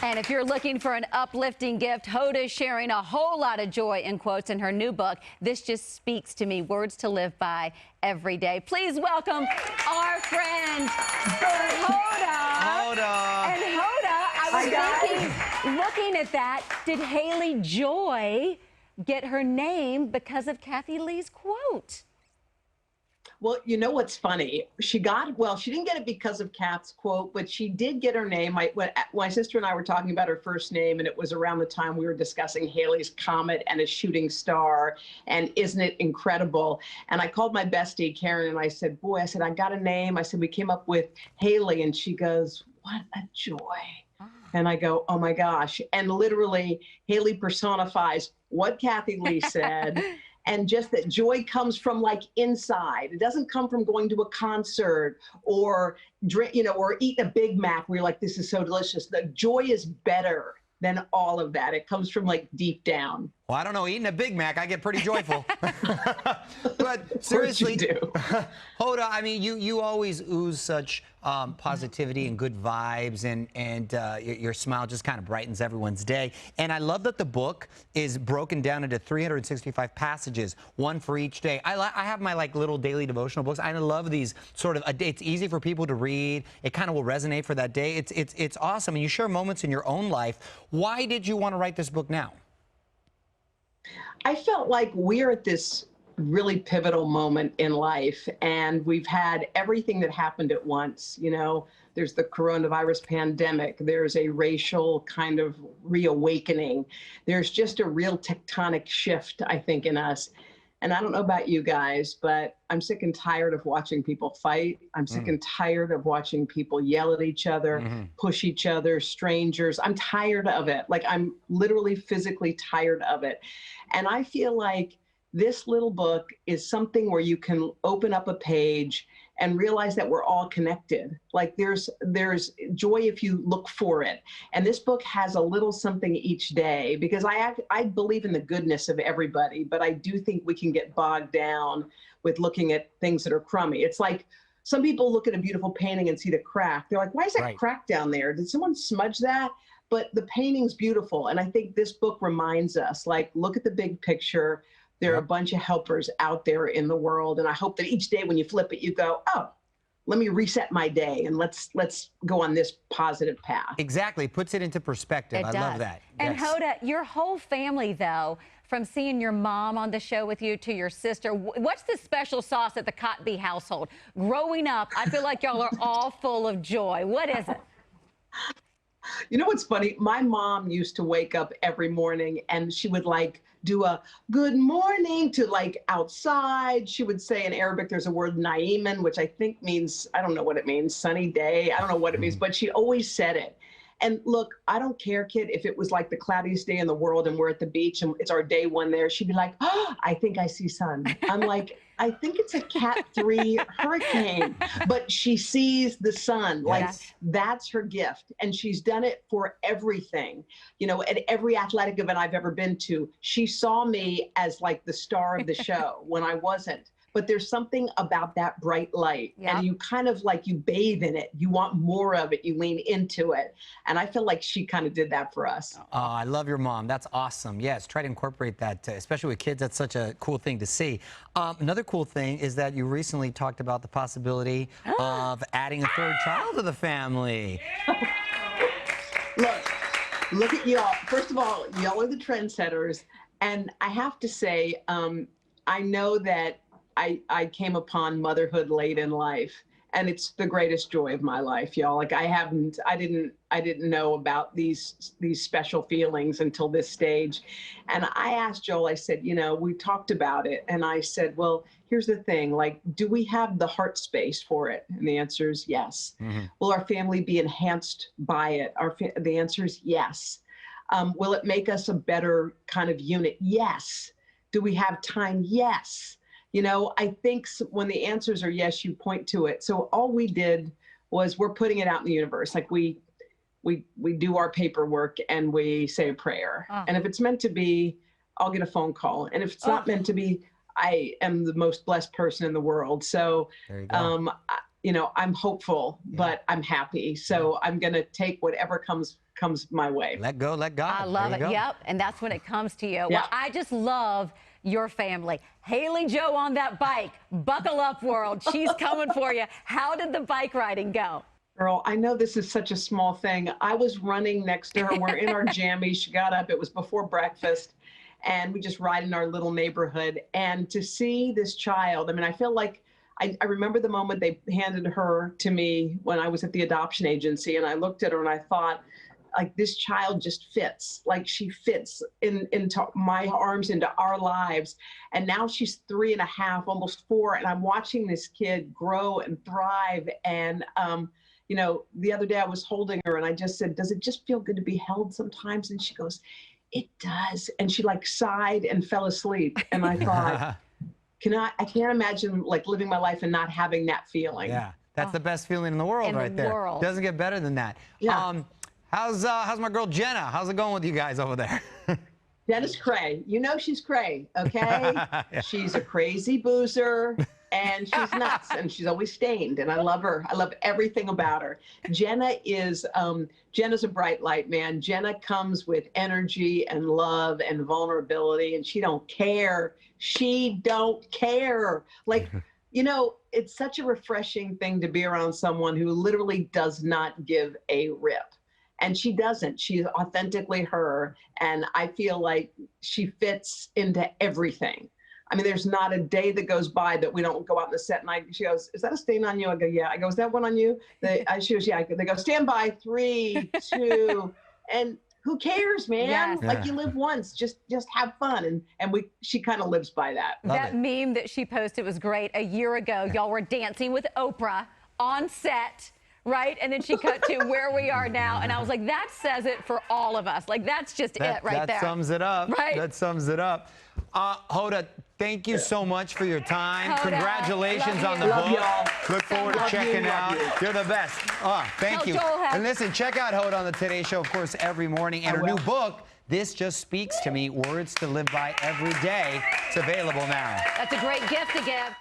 And if you're looking for an uplifting gift, Hoda is sharing a whole lot of joy in quotes in her new book. This just speaks to me, words to live by every day. Please welcome our friend, Hoda. Hoda. And Hoda, I was thinking, looking at that, did Haley Joy get her name because of Kathy Lee's quote? Well, you know what's funny? She didn't get it because of Kat's quote, but she did get her name. My sister and I were talking about her first name, and it was around the time we were discussing Haley's comet and a shooting star, and isn't it incredible? And I called my bestie, Karen, and I said, boy, I said, I got a name. I said, we came up with Haley. And she goes, what a joy. And I go, oh my gosh. And literally, Haley personifies what Kathy Lee said. And just that joy comes from like inside. It doesn't come from going to a concert or drink, or eating a Big Mac where you're like, this is so delicious. The joy is better than all of that. It comes from like deep down. Well, I don't know, eating a Big Mac, I get pretty joyful. But seriously, Hoda, I mean, you always ooze such positivity and good vibes, and your smile just kind of brightens everyone's day. And I love that the book is broken down into 365 passages, one for each day. I have my like little daily devotional books. I love these sort of, it's easy for people to read. It kind of will resonate for that day. It's awesome. And you share moments in your own life. Why did you want to write this book now? I felt like we're at this really pivotal moment in life, and we've had everything that happened at once. There's the coronavirus pandemic, there's a racial kind of reawakening, there's just a real tectonic shift, I think, in us. And I don't know about you guys, but I'm sick and tired of watching people fight. I'm sick and tired of watching people yell at each other, push each other, strangers. I'm tired of it. Like, I'm literally physically tired of it. And I feel like this little book is something where you can open up a page and realize that we're all connected. Like, there's joy if you look for it. And this book has a little something each day, because I believe in the goodness of everybody, but I do think we can get bogged down with looking at things that are crummy. It's like some people look at a beautiful painting and see the crack. They're like, why is that crack down there? Did someone smudge that? But the painting's beautiful. And I think this book reminds us, like, look at the big picture. There are a bunch of helpers out there in the world. And I hope that each day when you flip it, you go, oh, let me reset my day and let's go on this positive path. Exactly. Puts it into perspective. I love that. And Hoda, your whole family, though, from seeing your mom on the show with you to your sister, what's the special sauce at the Kotb household? Growing up, I feel like y'all are all full of joy. What is it? You know what's funny? My mom used to wake up every morning and she would like do a good morning to like outside. She would say in Arabic, there's a word naiman, which I think means, I don't know what it means, sunny day. I don't know what it means, but she always said it. And look, I don't care, kid, if it was like the cloudiest day in the world and we're at the beach and it's our day one there, she'd be like, oh, I think I see sun. I'm like, I think it's a Cat 3 hurricane, but she sees the sun. Like, that's her gift. And she's done it for everything. At every athletic event I've ever been to, she saw me as like the star of the show when I wasn't. But there's something about that bright light, and you kind of like, you bathe in it. You want more of it. You lean into it. And I feel like she kind of did that for us. Oh, I love your mom. That's awesome. Yes, try to incorporate that, especially with kids. That's such a cool thing to see. Another cool thing is that you recently talked about the possibility of adding a third child to the family. Look at y'all. First of all, y'all are the trendsetters. And I have to say, I know that I came upon motherhood late in life, and it's the greatest joy of my life, y'all. Like, I didn't know about these special feelings until this stage. And I asked Joel, I said, we talked about it. And I said, well, here's the thing, like, do we have the heart space for it? And the answer is yes. Will our family be enhanced by it? The answer is yes. Will it make us a better kind of unit? Yes. Do we have time? Yes. I think when the answers are yes, you point to it. So all we did was we're putting it out in the universe. Like, we do our paperwork and we say a prayer. And if it's meant to be, I'll get a phone call. And if it's not meant to be, I am the most blessed person in the world. So I'm hopeful, but I'm happy. So I'm going to take whatever comes my way. Let go, let God. I love it. Yep. And that's when it comes to you. Yeah. Well, I just love your family. Haley Joe on that bike. Buckle up, world. She's coming for you. How did the bike riding go? Girl, I know this is such a small thing. I was running next to her. We're in our jammies. She got up. It was before breakfast. And we just ride in our little neighborhood. And to see this child, I mean, I feel like I remember the moment they handed her to me when I was at the adoption agency. And I looked at her and I thought, like, this child just fits, like she fits into my arms, into our lives. And now she's 3.5, almost 4. And I'm watching this kid grow and thrive. And, the other day I was holding her and I just said, does it just feel good to be held sometimes? And she goes, it does. And she like sighed and fell asleep. And I thought, I can't imagine like living my life and not having that feeling. Yeah, that's the best feeling in the world right there. Doesn't get better than that. Yeah. How's my girl Jenna? How's it going with you guys over there? Jenna's cray. She's cray, okay? Yeah. She's a crazy boozer, and she's nuts, and she's always stained, and I love her. I love everything about her. Jenna's a bright light, man. Jenna comes with energy and love and vulnerability, and she don't care. She don't care. Like, it's such a refreshing thing to be around someone who literally does not give a rip. And she doesn't. She's authentically her. And I feel like she fits into everything. I mean, there's not a day that goes by that we don't go out in the set. And she goes, is that a stain on you? I go, yeah. I go, is that one on you? She goes, yeah. They go, stand by, 3, 2. And who cares, man? Yes. Like, you live once. Just have fun. And she kind of lives by that. That meme that she posted was great. A year ago, y'all were dancing with Oprah on set. Right? And then she cut to where we are now. And I was like, that says it for all of us. Like, that's just it right there. That sums it up. Right? That sums it up. Hoda, thank you so much for your time. Hoda, congratulations on the book. Look forward to checking out. You're the best. Thank you. And listen, check out Hoda on the Today Show, of course, every morning. And her new book, This Just Speaks to Me, Words to Live By Every Day. It's available now. That's a great gift to give.